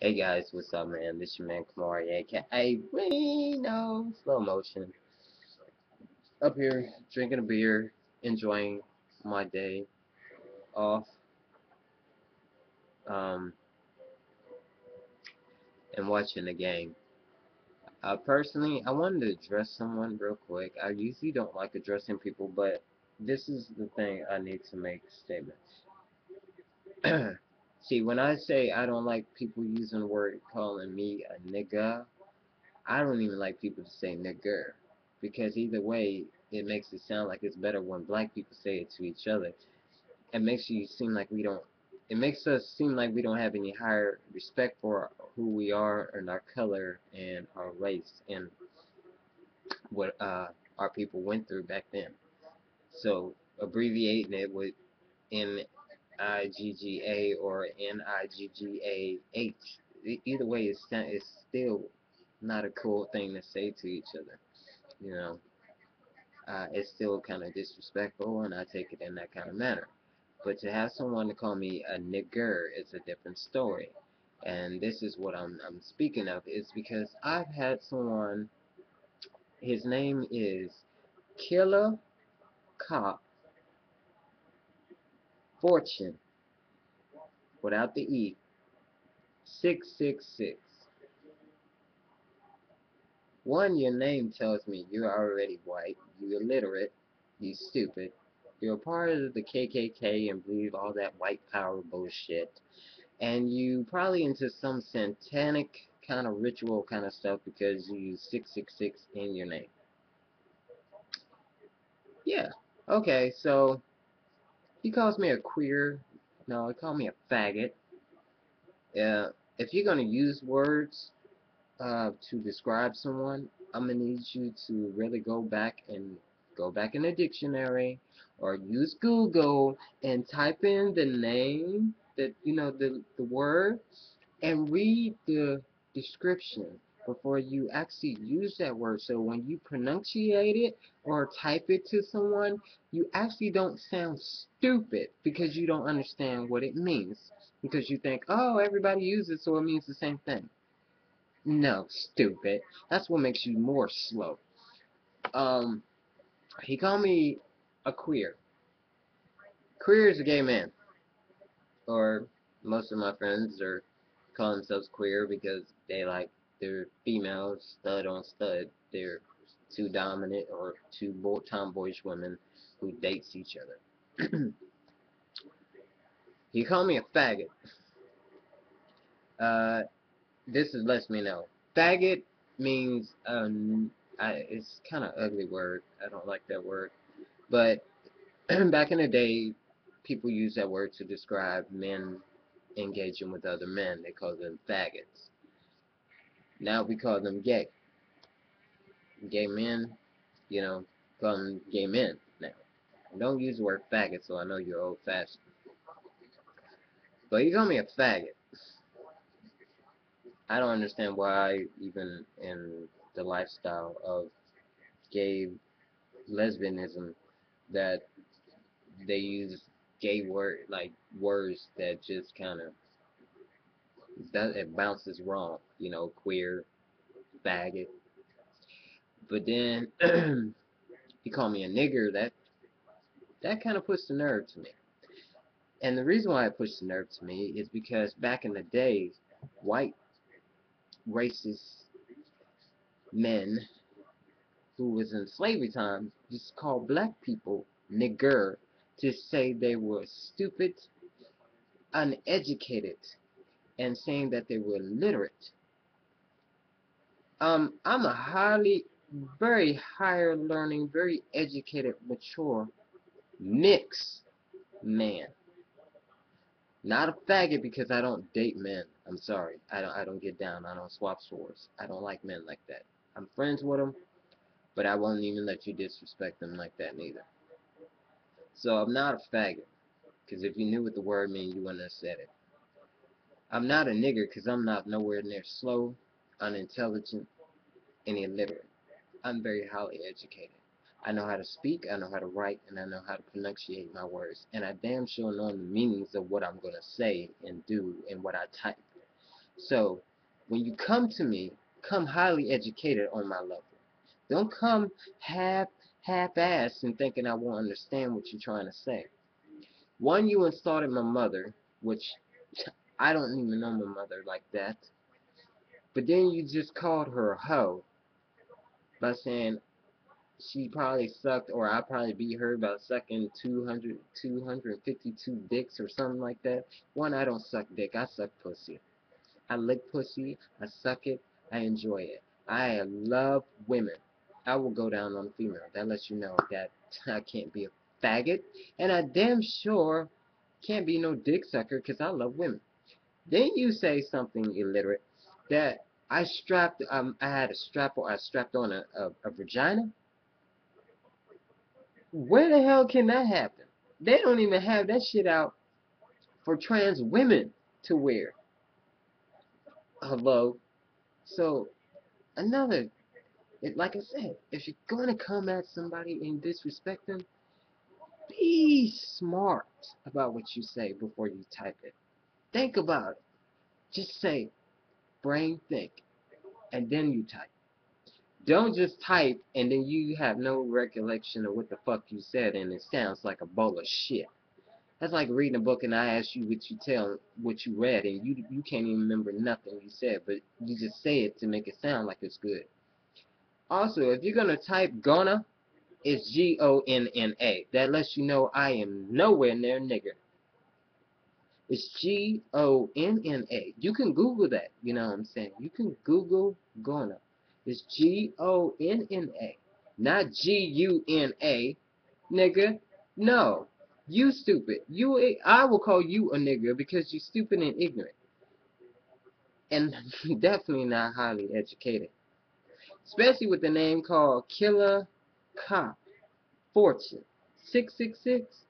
Hey guys, what's up, man? This your man Kamari, aka Reno Slow Motion. Up here drinking a beer, enjoying my day off, um, and watching the game. Personally, I wanted to address someone real quick. I usually don't like addressing people, but this is the thing I need to make statements. See, when I say I don't like people using the word calling me a nigga, I don't even like people to say nigger, because either way, it makes it sound like it's better when black people say it to each other. It makes you seem like we don't. It makes us seem like we don't have any higher respect for who we are and our color and our race and what our people went through back then. So abbreviating it with NIGGA or NIGGAH, either way, it's still not a cool thing to say to each other. You know, it's still kind of disrespectful, and I take it in that kind of manner. But to have someone to call me a nigger is a different story. And this is what I'm speaking of, is because I've had someone, his name is Killer Cop Fortune, without the E, 666. One, your name tells me you're already white, you're illiterate, you stupid, you're a part of the KKK and believe all that white power bullshit, and you probably into some satanic kind of ritual kind of stuff because you use 666 in your name. Yeah. Okay, so he calls me a queer. No, he called me a faggot. If you're gonna use words to describe someone, I'm gonna need you to really go back in the dictionary or use Google and type in the name, the word, and read the description before you actually use that word. So when you pronunciate it or type it to someone, you actually don't sound stupid because you don't understand what it means. Because you think, oh, everybody uses it, so it means the same thing. No, stupid. That's what makes you more slow. Um, he called me a queer. Queer is a gay man, or most of my friends are call themselves queer because they like they're females, stud on stud. They're two dominant or two tomboyish women who dates each other. He called me a faggot. Uh, this is lets me know. Faggot means it's kind of ugly word. I don't like that word. But back in the day, people used that word to describe men engaging with other men. They called them faggots. Now we call them gay. Gay men, call them gay men now. Don't use the word faggot, so I know you're old-fashioned. But you call me a faggot. I don't understand why, even in the lifestyle of gay lesbianism, that they use gay words that just kind of it bounces wrong. Queer, faggot. But then he called me a nigger. That kind of puts the nerve to me. And the reason why it pushed the nerve to me is because back in the day, white racist men who was in slavery time just called black people nigger to say they were stupid, uneducated, and saying that they were illiterate. I'm a very higher learning, very educated, mature, mixed man. Not a faggot because I don't date men. I'm sorry. I don't get down. I don't swap swords. I don't like men like that. I'm friends with them, but I won't even let you disrespect them like that neither. So I'm not a faggot, because if you knew what the word meant, you wouldn't have said it. I'm not a nigger because I'm not nowhere near slow, unintelligent, and illiterate. I'm very highly educated. I know how to speak, I know how to write, and I know how to pronunciate my words. And I damn sure know the meanings of what I'm going to say and do and what I type. So, when you come to me, come highly educated on my level. Don't come half-assed and thinking I won't understand what you're trying to say. One, you insulted my mother, which I don't even know my mother like that. But then you just called her a hoe by saying she probably sucked, or I probably beat her by sucking 252 dicks or something like that. One, I don't suck dick, I suck pussy. I lick pussy, I suck it, I enjoy it. I love women. I will go down on a female. That lets you know that I can't be a faggot, and I damn sure can't be no dick sucker because I love women. Then you say something illiterate that I had a strap, or I strapped on a vagina. Where the hell can that happen? They don't even have that shit out for trans women to wear. Hello. So another, like I said, if you're gonna come at somebody and disrespect them, be smart about what you say before you type it. Think about it. Just say, brain think, and then you type. Don't just type and then you have no recollection of what the fuck you said and it sounds like a bowl of shit. That's like reading a book and I ask you what you read and you can't even remember nothing you said, but you just say it to make it sound like it's good. Also, if you're gonna type gonna, it's Gonna. That lets you know I am nowhere near nigger. It's Gonna. You can Google that, you know what I'm saying? You can Google gonna. It's Gonna, not Guna, nigga. No. You stupid. I will call you a nigger because you're stupid and ignorant. And definitely not highly educated. Especially with the name called Killer Cop Fortune 666.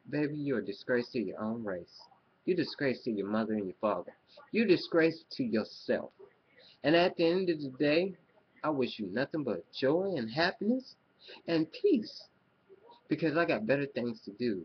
Baby, you're a disgrace to your own race. You're a disgrace to your mother and your father. You're a disgrace to yourself. And at the end of the day, I wish you nothing but joy and happiness and peace. Because I got better things to do